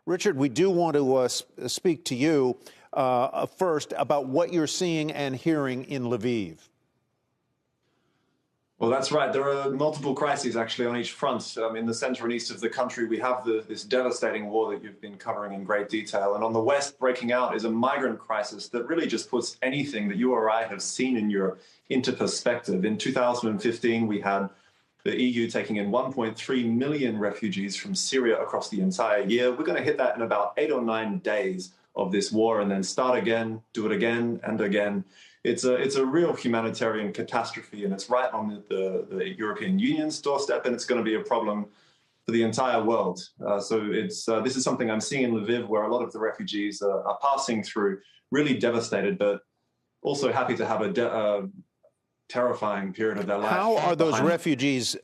Richard, we do want to speak to you first about what you're seeing and hearing in Lviv. Well, that's right. There are multiple crises actually on each front. In the center and east of the country, we have this devastating war that you've been covering in great detail. And on the west, breaking out is a migrant crisis that really just puts anything that you or I have seen in Europe into perspective. In 2015, we had the EU taking in 1.3 million refugees from Syria across the entire year. We're going to hit that in about 8 or 9 days of this war and then start again, do it again and again. It's a real humanitarian catastrophe, and it's right on the European Union's doorstep, and it's going to be a problem for the entire world. This is something I'm seeing in Lviv, where a lot of the refugees are passing through, really devastated, but also happy to have a terrifying period of their life. How are those refugees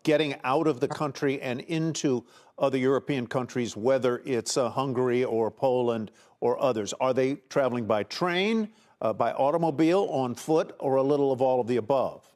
getting out of the country and into other European countries, whether it's Hungary or Poland or others? Are they traveling by train, by automobile, on foot, or a little of all of the above?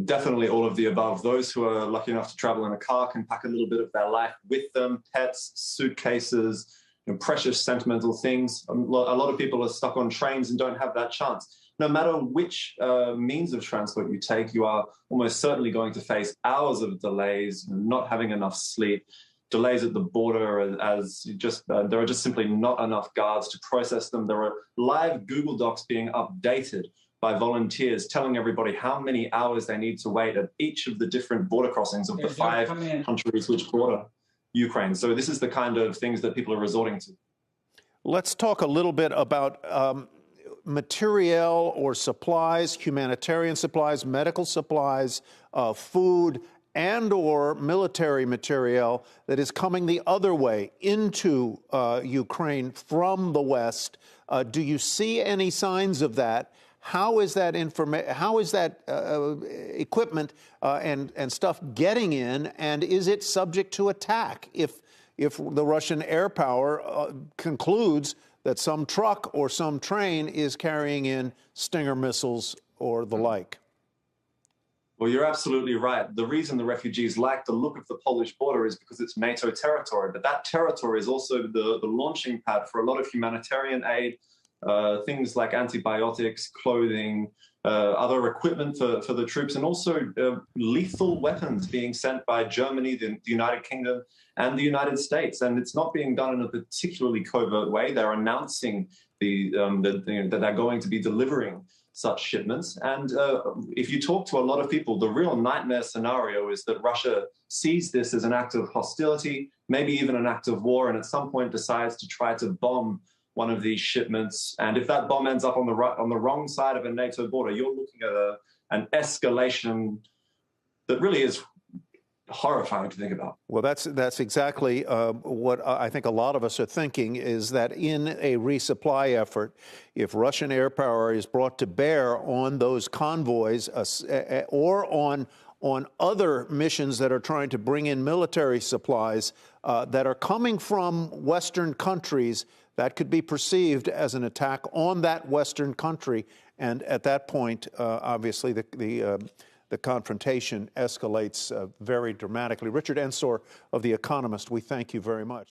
Definitely all of the above. Those who are lucky enough to travel in a car can pack a little bit of their life with them: pets, suitcases, precious sentimental things. A lot of people are stuck on trains and don't have that chance. No matter which means of transport you take, you are almost certainly going to face hours of delays, not having enough sleep, delays at the border as there are just simply not enough guards to process them. There are live Google Docs being updated by volunteers telling everybody how many hours they need to wait at each of the different border crossings of the 5 countries which border Ukraine. So this is the kind of things that people are resorting to. Let's talk a little bit about materiel or supplies, humanitarian supplies, medical supplies, food, and or military material that is coming the other way into Ukraine from the West. Do you see any signs of that? How is that equipment and stuff getting in, and is it subject to attack if the Russian air power concludes that some truck or some train is carrying in Stinger missiles or the like? Well, you're absolutely right. The reason the refugees like the look of the Polish border is because it's NATO territory, but that territory is also the launching pad for a lot of humanitarian aid, things like antibiotics, clothing, other equipment for the troops, and also lethal weapons being sent by Germany, the United Kingdom, and the United States. And it's not being done in a particularly covert way. They're announcing that they're going to be delivering such shipments. And if you talk to a lot of people, the real nightmare scenario is that Russia sees this as an act of hostility, maybe even an act of war, and at some point decides to try to bomb one of these shipments. And if that bomb ends up on the wrong side of a NATO border, you're looking at an escalation that really is horrifying to think about. Well, that's exactly what I think a lot of us are thinking, is that in a resupply effort, if Russian air power is brought to bear on those convoys or on other missions that are trying to bring in military supplies that are coming from Western countries, that could be perceived as an attack on that Western country. And at that point, obviously, the confrontation escalates very dramatically. Richard Ensor of The Economist, we thank you very much.